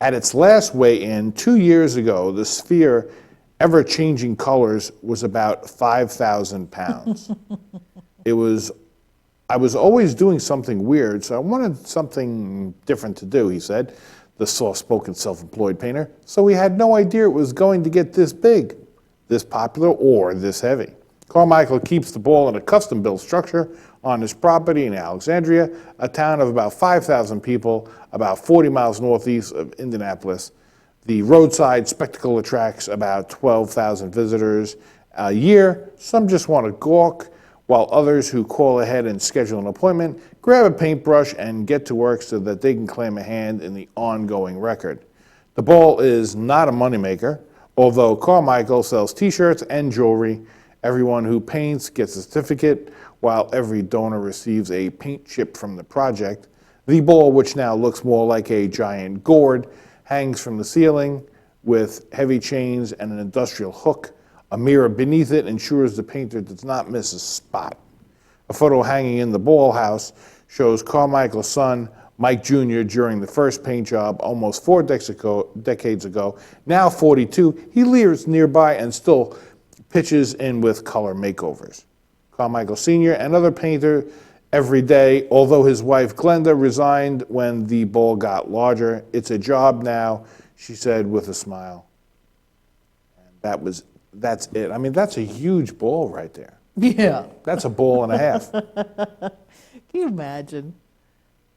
At its last weigh-in 2 years ago, the sphere, ever-changing colors, was about 5,000 pounds. I was always doing something weird, so I wanted something different to do, he said, the soft-spoken self-employed painter. So he had no idea it was going to get this big, this popular, or this heavy. Carmichael keeps the ball in a custom-built structure on his property in Alexandria, a town of about 5,000 people, about 40 miles northeast of Indianapolis. The roadside spectacle attracts about 12,000 visitors a year. Some just want to gawk, while others who call ahead and schedule an appointment grab a paintbrush and get to work so that they can claim a hand in the ongoing record. The ball is not a moneymaker, although Carmichael sells t-shirts and jewelry. Everyone who paints gets a certificate, while every donor receives a paint chip from the project. The ball, which now looks more like a giant gourd, hangs from the ceiling with heavy chains and an industrial hook. A mirror beneath it ensures the painter does not miss a spot. A photo hanging in the ball house shows Carmichael's son, Mike Jr., during the first paint job almost 4 decades ago. Now 42, he lives nearby and still pitches in with color makeovers. Carmichael Sr., another painter every day, although his wife Glenda resigned when the ball got larger. It's a job now, she said with a smile. And that's it. I mean, that's a huge ball right there. Yeah. That's a ball and a half. Can you imagine?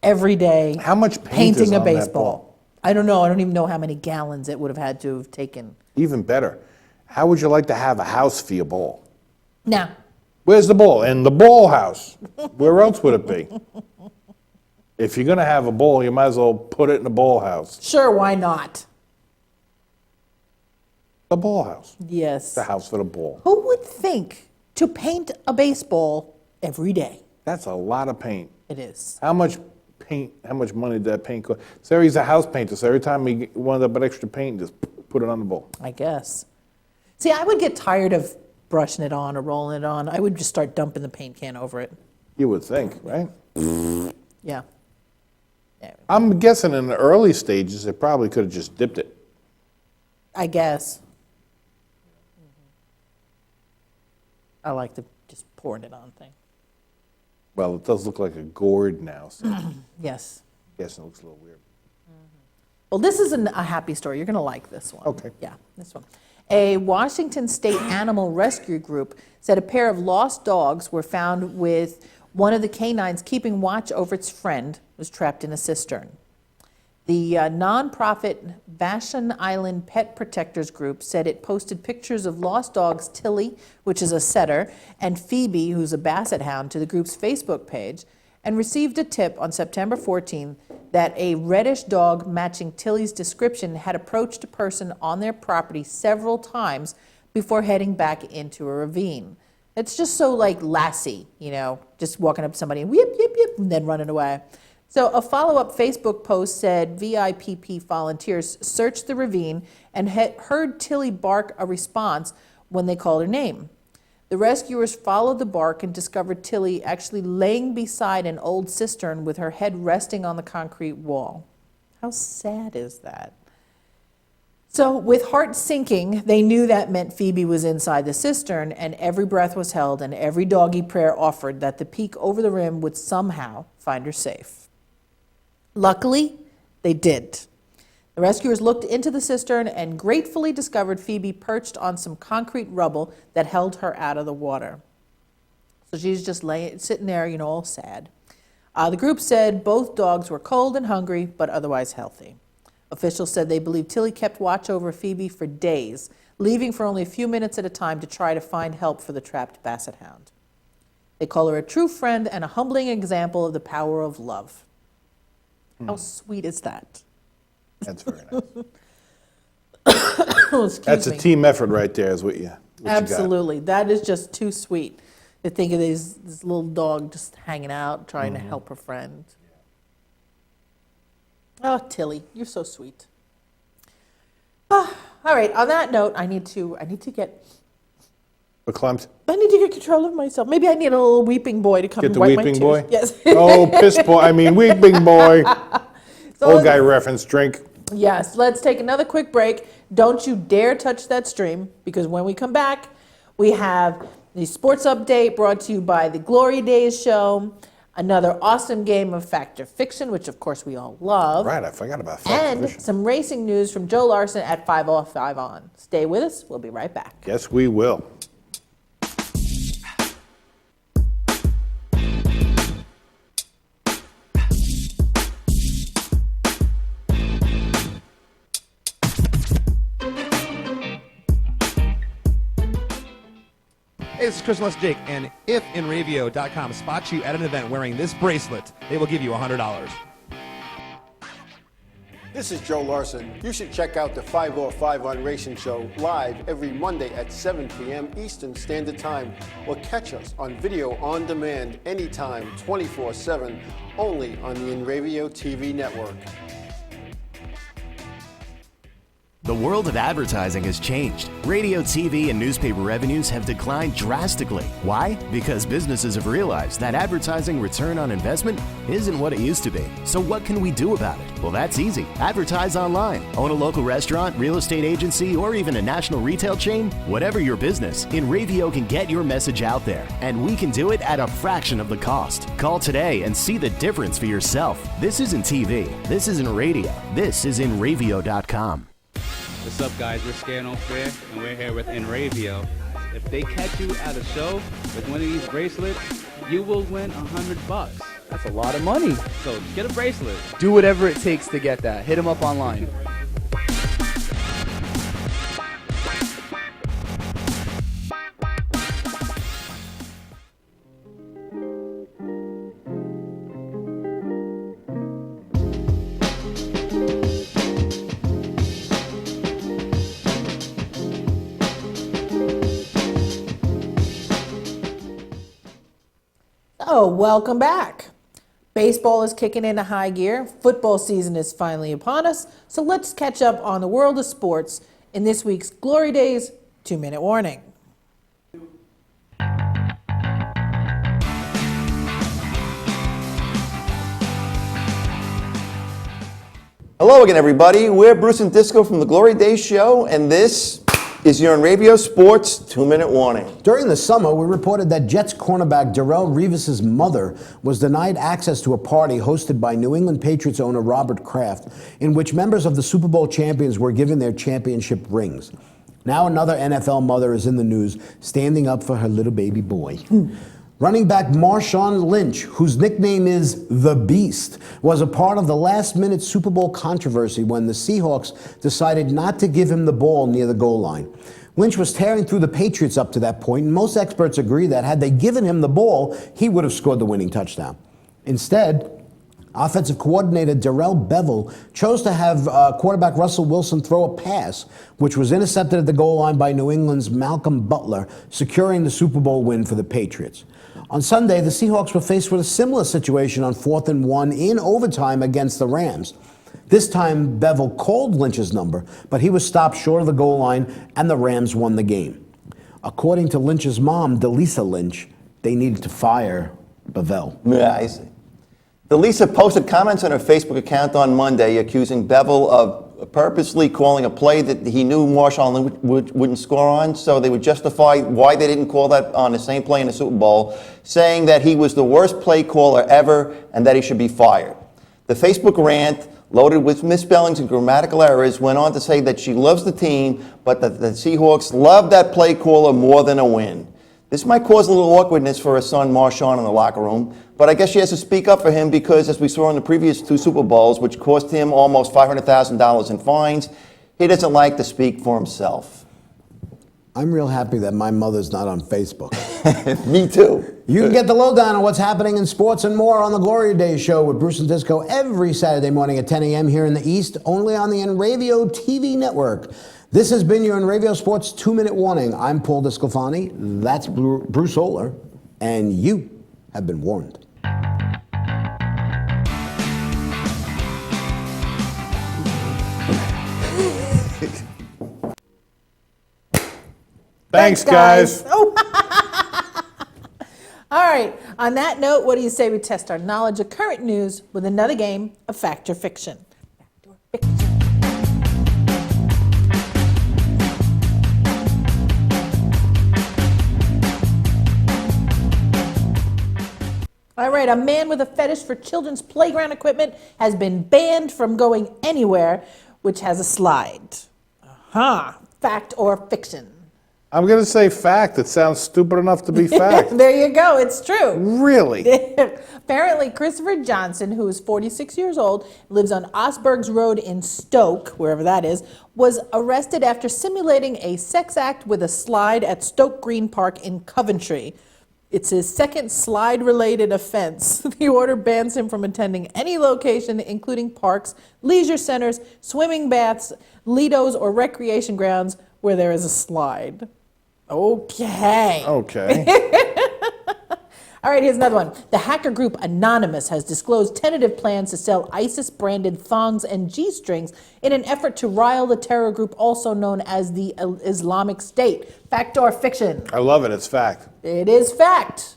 Every day. How much paint painting is a on that baseball? ball? I don't know. I don't even know how many gallons it would have had to have taken. Even better. How would you like to have a house for your ball? Now, Where's the ball? In the ball house. Where else would it be? If you're going to have a ball, you might as well put it in the ball house. sure, why not? The ball house. Yes. The house for the ball. Who would think to paint a baseball every day? That's a lot of paint. It is. How much paint, how much money did that paint cost? So he's a house painter, so every time he wanted up an extra paint, just put it on the ball. I guess. See, I would get tired of brushing it on or rolling it on. I would just start dumping the paint can over it. You would think, right? Yeah. I'm guessing in the early stages, it probably could have just dipped it. I guess. I like the just pouring it on thing. Well, it does look like a gourd now, so Yes. I guess it looks a little weird. Well, this is a happy story. You're going to like this one. Okay. Yeah, this one. A Washington State animal rescue group said a pair of lost dogs were found with one of the canines keeping watch over its friend was trapped in a cistern. The nonprofit Vashon Island Pet Protectors Group said it posted pictures of lost dogs Tilly, which is a setter, and Phoebe, who's a basset hound, to the group's Facebook page. and received a tip on September 14th that a reddish dog matching Tilly's description had approached a person on their property several times before heading back into a ravine. It's just so like Lassie, just walking up to somebody and whip, yip, yip, and then running away. So a follow-up Facebook post said VIPP volunteers searched the ravine and heard Tilly bark a response when they called her name. The rescuers followed the bark and discovered Tilly actually laying beside an old cistern with her head resting on the concrete wall. How sad is that? So with heart sinking, they knew that meant Phoebe was inside the cistern, and every breath was held and every doggy prayer offered that the peak over the rim would somehow find her safe. Luckily, they did. The rescuers looked into the cistern and gratefully discovered Phoebe perched on some concrete rubble that held her out of the water. So she's just sitting there, all sad. The group said both dogs were cold and hungry, but otherwise healthy. Officials said they believe Tilly kept watch over Phoebe for days, leaving for only a few minutes at a time to try to find help for the trapped basset hound. They call her a true friend and a humbling example of the power of love. How sweet is that? That's very nice. Excuse That's a me. team effort right there, is what you Absolutely. That is just too sweet to think of this little dog just hanging out, trying to help her friend. Oh, Tilly, you're so sweet. All right, on that note, I need to get Verklempt. control of myself. Maybe I need a little weeping boy to come Get and the wipe my weeping tears. boy? Yes. Oh, piss boy. Weeping boy. So Old let's- guy reference. Drink. Yes, let's take another quick break. Don't you dare touch that stream, because when we come back, we have the sports update brought to you by the Glory Days show, another awesome game of Fact or Fiction, which of course we all love, Right, I forgot about Fact or and Fiction. some racing news from Joe Larson at 5 off, 5 on. Stay with us. We'll be right back. Yes, we will. Hey, this is Chris Les Jake, and if InRavio.com spots you at an event wearing this bracelet, they will give you $100. This is Joe Larson. You should check out the 505 on Racing Show live every Monday at 7 p.m. Eastern Standard Time, or catch us on video on demand anytime, 24/7, only on the InRavio TV network. The world of advertising has changed. Radio, TV, and newspaper revenues have declined drastically. Why? Because businesses have realized that advertising return on investment isn't what it used to be. So what can we do about it? Well, that's easy. Advertise online. Own a local restaurant, real estate agency, or even a national retail chain? Whatever your business, InRavio can get your message out there, and we can do it at a fraction of the cost. Call today and see the difference for yourself. This isn't TV. This isn't radio. This is InRavio.com. What's up, guys? We're Scared No Fair, and we're here with InRavio. If they catch you at a show with one of these bracelets, you will win $100. That's a lot of money. So get a bracelet. Do whatever it takes to get that. Hit them up online. Oh, welcome back. Baseball is kicking into high gear. Football season is finally upon us. So let's catch up on the world of sports in this week's Glory Days 2-minute warning. Hello again, everybody. We're Bruce and Disco from the Glory Days Show, and this is your InRavio Sports 2-minute warning. During the summer, we reported that Jets cornerback Darrelle Revis's mother was denied access to a party hosted by New England Patriots owner Robert Kraft, in which members of the Super Bowl champions were given their championship rings. Now another NFL mother is in the news, standing up for her little baby boy. Running back Marshawn Lynch, whose nickname is The Beast, was a part of the last-minute Super Bowl controversy when the Seahawks decided not to give him the ball near the goal line. Lynch was tearing through the Patriots up to that point, and most experts agree that had they given him the ball, he would have scored the winning touchdown. Instead, offensive coordinator Darrell Bevell chose to have quarterback Russell Wilson throw a pass, which was intercepted at the goal line by New England's Malcolm Butler, securing the Super Bowl win for the Patriots. On Sunday, the Seahawks were faced with a similar situation on 4th and 1 in overtime against the Rams. This time, Bevell called Lynch's number, but he was stopped short of the goal line, and the Rams won the game. According to Lynch's mom, Delisa Lynch, they needed to fire Bevell. Yeah, I see. Delisa posted comments on her Facebook account on Monday accusing Bevell of purposely calling a play that he knew Marshawn wouldn't score on, so they would justify why they didn't call that on the same play in the Super Bowl, saying that he was the worst play caller ever and that he should be fired. The Facebook rant, loaded with misspellings and grammatical errors, went on to say that she loves the team, but that the Seahawks love that play caller more than a win. This might cause a little awkwardness for her son Marshawn in the locker room, but I guess she has to speak up for him because, as we saw in the previous 2 Super Bowls, which cost him almost $500,000 in fines, he doesn't like to speak for himself. I'm real happy that my mother's not on Facebook. Me too. You can get the lowdown on what's happening in sports and more on the Glory Days show with Bruce and Disco every Saturday morning at 10 a.m. here in the East, only on the Enravio TV network. This has been your Enravio Sports 2-Minute Warning. I'm Paul Discofani, that's Bruce Oler, and you have been warned. Thanks, guys. Oh. All right. On that note, what do you say we test our knowledge of current news with another game of Fact or Fiction? Fact or Fiction. All right. A man with a fetish for children's playground equipment has been banned from going anywhere which has a slide. Fact or fiction? I'm going to say fact. It sounds stupid enough to be fact. There you go. It's true. Really? Apparently, Christopher Johnson, who is 46 years old, lives on Osberg's Road in Stoke, wherever that is, was arrested after simulating a sex act with a slide at Stoke Green Park in Coventry. It's his second slide-related offense. The order bans him from attending any location, including parks, leisure centers, swimming baths, lidos, or recreation grounds where there is a slide. Okay. All right, here's another one. The hacker group Anonymous has disclosed tentative plans to sell ISIS-branded thongs and G-strings in an effort to rile the terror group also known as the Islamic State. Fact or fiction? I love it. It's fact. It is fact.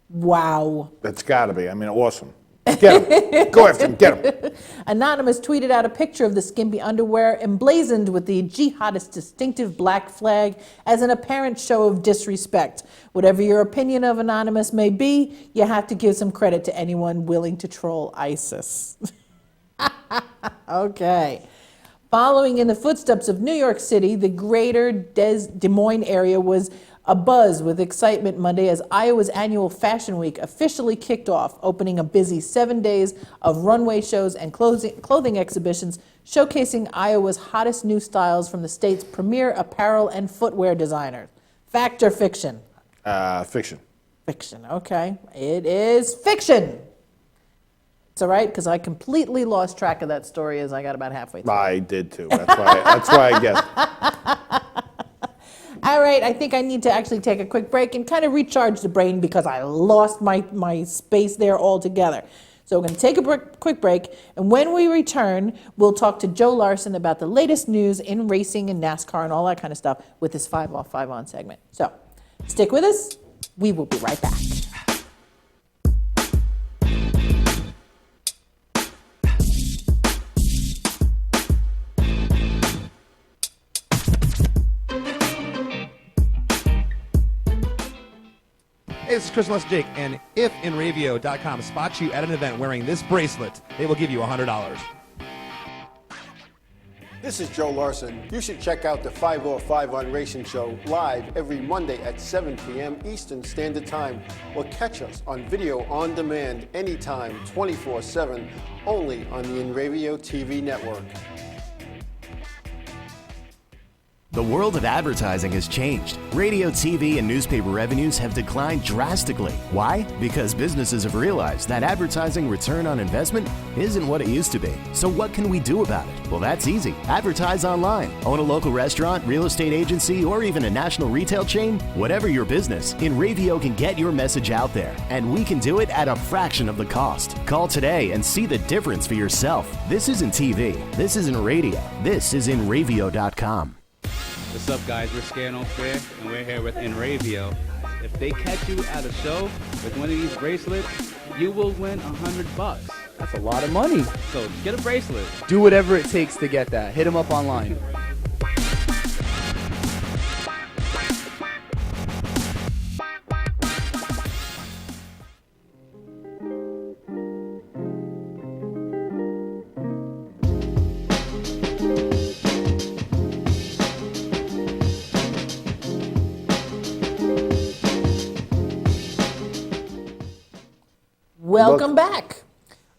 Wow. That's got to be. I mean, awesome. Get him. Go after him. Get him. Anonymous tweeted out a picture of the skimpy underwear emblazoned with the jihadist distinctive black flag as an apparent show of disrespect. Whatever your opinion of Anonymous may be, you have to give some credit to anyone willing to troll ISIS. Okay. Following in the footsteps of New York City, the greater Des Moines area was abuzz with excitement Monday as Iowa's annual Fashion Week officially kicked off, opening a busy 7 days of runway shows and clothing exhibitions showcasing Iowa's hottest new styles from the state's premier apparel and footwear designers. Fact or fiction? Fiction. Fiction, okay. It is fiction. It's all right, because I completely lost track of that story as I got about halfway through. I did too. That's why I guessed. All right, I think I need to actually take a quick break and kind of recharge the brain because I lost my space there altogether. So we're going to take a quick break, and when we return, we'll talk to Joe Larson about the latest news in racing and NASCAR and all that kind of stuff with this 5 off, 5 on segment. So stick with us. We will be right back. Hey, this is Chris Jake, and if Enravio.com spots you at an event wearing this bracelet, they will give you $100. This is Joe Larson. You should check out the 505 on Racing Show live every Monday at 7 p.m. Eastern Standard Time, or catch us on video on demand anytime, 24/7, only on the Enravio TV network. The world of advertising has changed. Radio, TV, and newspaper revenues have declined drastically. Why? Because businesses have realized that advertising return on investment isn't what it used to be. So what can we do about it? Well, that's easy. Advertise online. Own a local restaurant, real estate agency, or even a national retail chain? Whatever your business, InRavio can get your message out there, and we can do it at a fraction of the cost. Call today and see the difference for yourself. This isn't TV. This isn't radio. This is InRavio.com. What's up, guys? We're Scano Fair, and we're here with InRavio. If they catch you at a show with one of these bracelets, you will win $100. That's a lot of money. So get a bracelet. Do whatever it takes to get that. Hit them up online. Welcome back.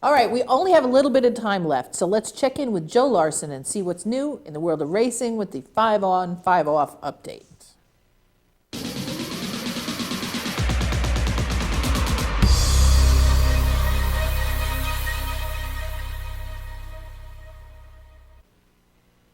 All right, we only have a little bit of time left, so let's check in with Joe Larson and see what's new in the world of racing with the 5 on, 5 off update.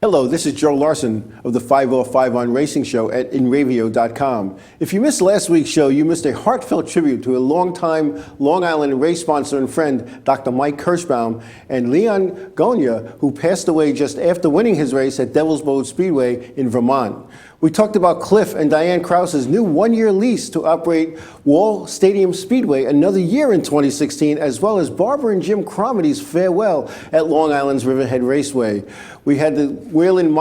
Hello, this is Joe Larson of the 505 on Racing Show at InRavio.com. If you missed last week's show, you missed a heartfelt tribute to a longtime Long Island race sponsor and friend, Dr. Mike Kirschbaum, and Leon Gonia, who passed away just after winning his race at Devil's Boat Speedway in Vermont. We talked about Cliff and Diane Krause's new one-year lease to operate Wall Stadium Speedway another year in 2016, as well as Barbara and Jim Cromity's farewell at Long Island's Riverhead Raceway. We had the Whelen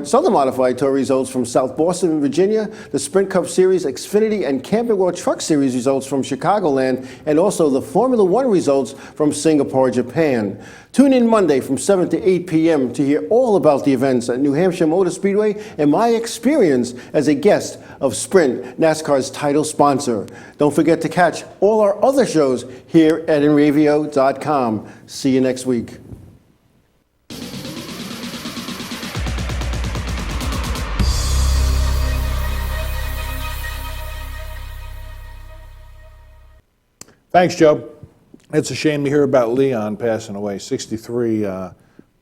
Southern Modified Tour results from South Boston, Virginia, the Sprint Cup Series, Xfinity, and Camping World Truck Series results from Chicagoland, and also the Formula One results from Singapore, Japan. Tune in Monday from 7 to 8 p.m. to hear all about the events at New Hampshire Motor Speedway and my experience as a guest of Sprint, NASCAR's title sponsor. Don't forget to catch all our other shows here at InRavio.com. See you next week. Thanks, Joe. It's a shame to hear about Leon passing away, 63.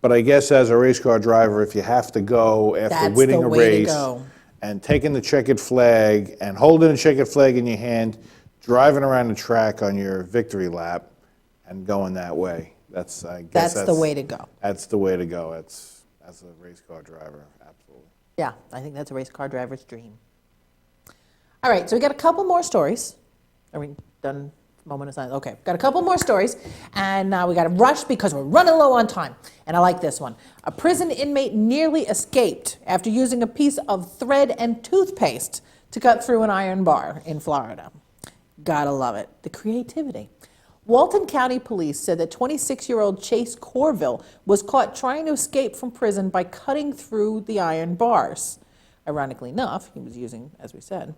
But I guess as a race car driver, if you have to go after winning a race and taking the checkered flag and holding a checkered flag in your hand, driving around the track on your victory lap and going that way, that's the way to go. That's the way to go. As a race car driver, absolutely. Yeah, I think that's a race car driver's dream. All right, so we got a couple more stories. Are we done? Moment of silence. Okay, got a couple more stories, and we got to rush because we're running low on time. And I like this one. A prison inmate nearly escaped after using a piece of thread and toothpaste to cut through an iron bar in Florida. Gotta love it. The creativity. Walton County Police said that 26-year-old Chase Corville was caught trying to escape from prison by cutting through the iron bars. Ironically enough, he was using, as we said.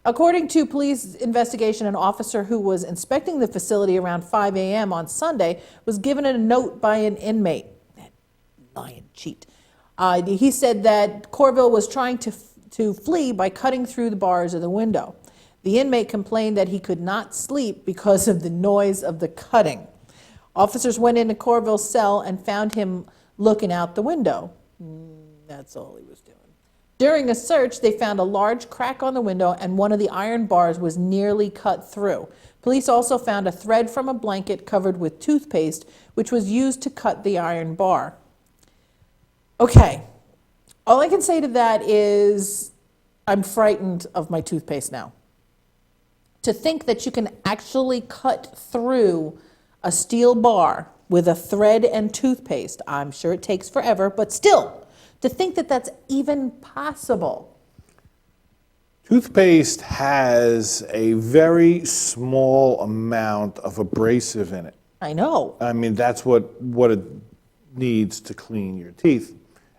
According to police investigation, an officer who was inspecting the facility around 5 a.m. on Sunday was given a note by an inmate. That lying cheat. He said that Corville was trying to flee by cutting through the bars of the window. The inmate complained that he could not sleep because of the noise of the cutting. Officers went into Corville's cell and found him looking out the window. That's all he was doing. During a search, they found a large crack on the window and one of the iron bars was nearly cut through. Police also found a thread from a blanket covered with toothpaste, which was used to cut the iron bar. Okay, all I can say to that is I'm frightened of my toothpaste now. To think that you can actually cut through a steel bar with a thread and toothpaste, I'm sure it takes forever, but still, to think that that's even possible. Toothpaste has a very small amount of abrasive in it. I know. I mean, that's what it needs to clean your teeth.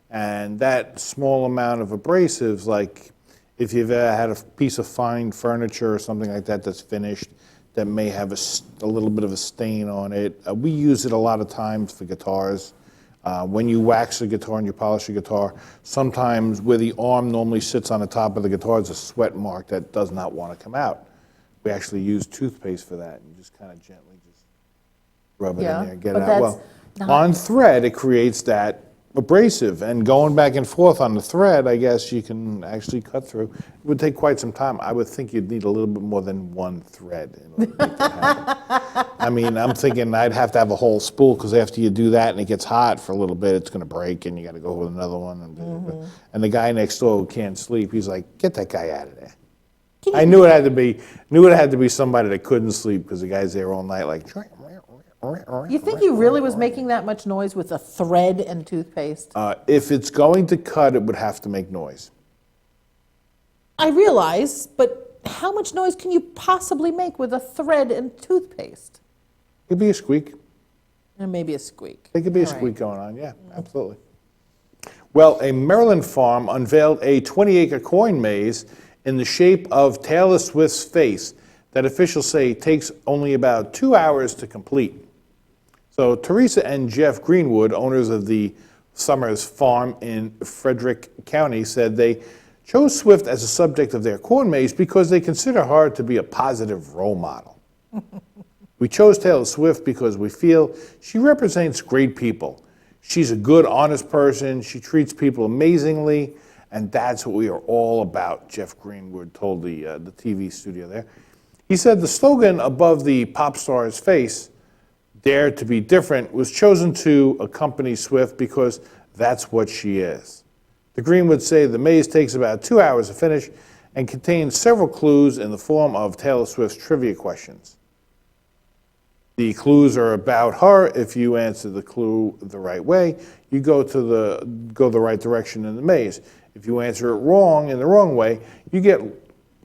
And that small amount of abrasives, like if you've ever had a piece of fine furniture or something like that that's finished, that may have a little bit of a stain on it. We use it a lot of times for guitars. When you wax a guitar and you polish a guitar, sometimes where the arm normally sits on the top of the guitar is a sweat mark that does not want to come out. We actually use toothpaste for that. You just kind of gently just rub it in there and get it out. Well, on thread, it creates that abrasive, and going back and forth on the thread, I guess you can actually cut through. It would take quite some time. I would think you'd need a little bit more than one thread in order to make that happen. I mean, I'm thinking I'd have to have a whole spool, because after you do that and it gets hot for a little bit, it's going to break, and you got to go with another one. And the guy next door who can't sleep, he's like, "Get that guy out of there." I knew it had to be somebody that couldn't sleep, because the guy's there all night like. You think he really was making that much noise with a thread and toothpaste? If it's going to cut, it would have to make noise. I realize, but how much noise can you possibly make with a thread and toothpaste? It'd be a squeak. And maybe a squeak. There could be a squeak going on, yeah, absolutely. Well, a Maryland farm unveiled a 20-acre corn maze in the shape of Taylor Swift's face that officials say takes only about 2 hours to complete. So Teresa and Jeff Greenwood, owners of the Summers Farm in Frederick County, said they chose Swift as a subject of their corn maze because they consider her to be a positive role model. We chose Taylor Swift because we feel she represents great people. She's a good, honest person. She treats people amazingly, and that's what we are all about, Jeff Greenwood told the TV studio there. He said the slogan above the pop star's face, "Dare to be different," was chosen to accompany Swift because that's what she is. The Greenwoods say the maze takes about 2 hours to finish and contains several clues in the form of Taylor Swift's trivia questions. The clues are about her. If you answer the clue the right way, you go the right direction in the maze. If you answer it wrong, in the wrong way, you get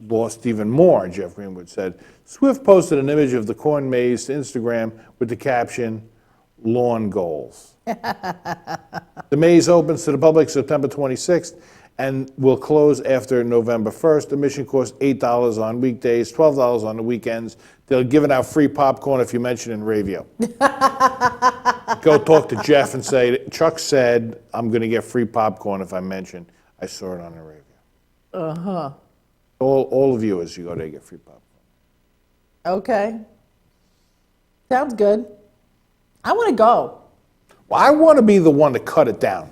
lost even more, Jeff Greenwood said. Swift posted an image of the corn maze to Instagram with the caption, "Lawn Goals." The maze opens to the public September 26th and will close after November 1st. Admission costs $8 on weekdays, $12 on the weekends. They're giving out free popcorn if you mention it in radio. Go talk to Jeff and say, "Chuck said I'm going to get free popcorn if I mention I saw it on the radio." Uh-huh. All of you, as you go there, get free popcorn. Okay. Sounds good. I want to go. Well, I want to be the one to cut it down.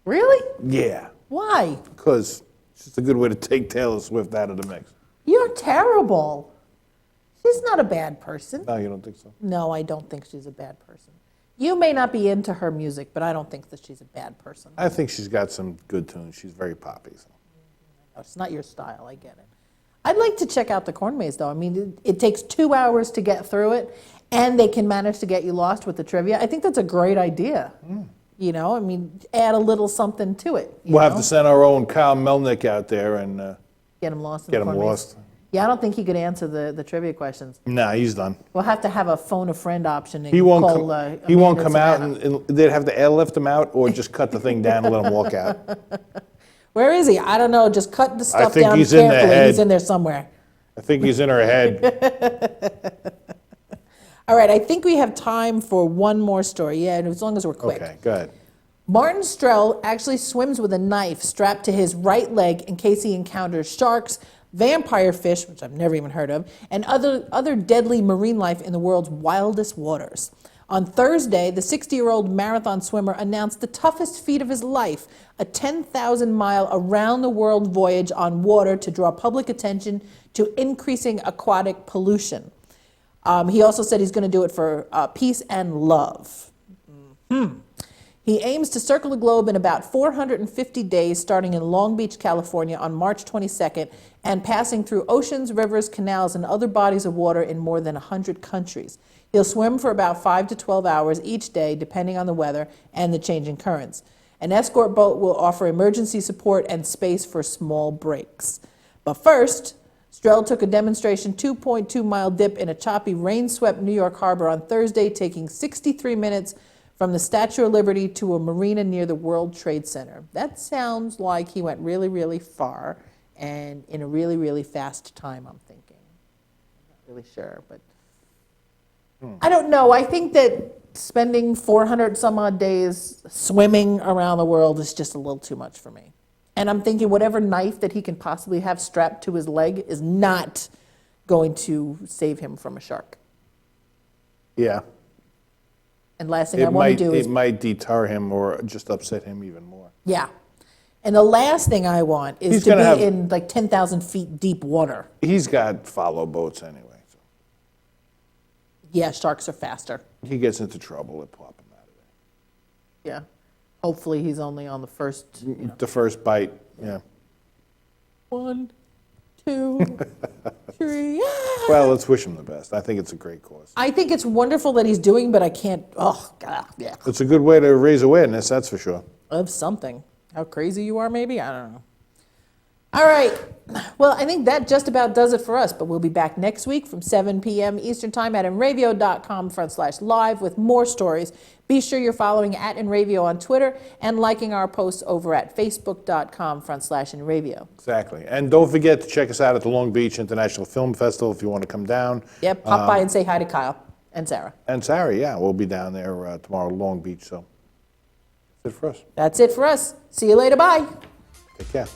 Really? Yeah. Why? Because it's just a good way to take Taylor Swift out of the mix. You're terrible. She's not a bad person. No, you don't think so? No, I don't think she's a bad person. You may not be into her music, but I don't think that she's a bad person. I think she's got some good tunes. She's very poppy. So. It's not your style, I get it. I'd like to check out the corn maze, though. I mean, it takes 2 hours to get through it, and they can manage to get you lost with the trivia. I think that's a great idea. You know, I mean, add a little something to it. We'll have to send our own Kyle Melnick out there and get him lost. Get him lost. Yeah, I don't think he could answer the trivia questions. Nah, he's done. We'll have to have a phone a friend option. And He won't call, come. He won't come out, and they'd have to airlift him out, or just cut the thing down and let him walk out. Where is he? I don't know. Just cut the stuff think down he's in carefully. the head. He's in there somewhere. I think he's in her head. All right, I think we have time for one more story. Yeah, and as long as we're quick. Okay, go ahead. Martin Strel actually swims with a knife strapped to his right leg in case he encounters sharks, vampire fish, which I've never even heard of, and other deadly marine life in the world's wildest waters. On Thursday, the 60-year-old marathon swimmer announced the toughest feat of his life, a 10,000-mile around-the-world voyage on water to draw public attention to increasing aquatic pollution. He also said he's going to do it for peace and love. He aims to circle the globe in about 450 days, starting in Long Beach, California on March 22nd, and passing through oceans, rivers, canals, and other bodies of water in more than 100 countries. He'll swim for about 5 to 12 hours each day, depending on the weather and the changing currents. An escort boat will offer emergency support and space for small breaks. But first, Strel took a demonstration 2.2-mile dip in a choppy, rain-swept New York harbor on Thursday, taking 63 minutes from the Statue of Liberty to a marina near the World Trade Center. That sounds like he went really, really far and in a really, really fast time, I'm thinking. I'm not really sure, but I don't know. I think that spending 400 some odd days swimming around the world is just a little too much for me. And I'm thinking whatever knife that he can possibly have strapped to his leg is not going to save him from a shark. Yeah. And last thing I want to do is... It might deter him or just upset him even more. Yeah. And the last thing I want is to be in like 10,000 feet deep water. He's got follow boats anyway. So. Yeah, sharks are faster. He gets into trouble, it plop him out of there. Yeah. Hopefully he's only on the first... The first bite, yeah. 1, 2, 3. Well, let's wish him the best. I think it's a great cause. I think it's wonderful that he's doing, but I can't... Oh, God, yeah. It's a good way to raise awareness, that's for sure. Of something. How crazy you are, maybe? I don't know. All right. Well, I think that just about does it for us, but we'll be back next week from 7 p.m. Eastern Time at nradio.com/live with more stories. Be sure you're following @nravio on Twitter and liking our posts over at facebook.com/nravio. Exactly. And don't forget to check us out at the Long Beach International Film Festival if you want to come down. Yep, pop by and say hi to Kyle and Sarah. And Sarah, yeah, we'll be down there tomorrow at Long Beach, so that's it for us. That's it for us. See you later. Bye. Take care.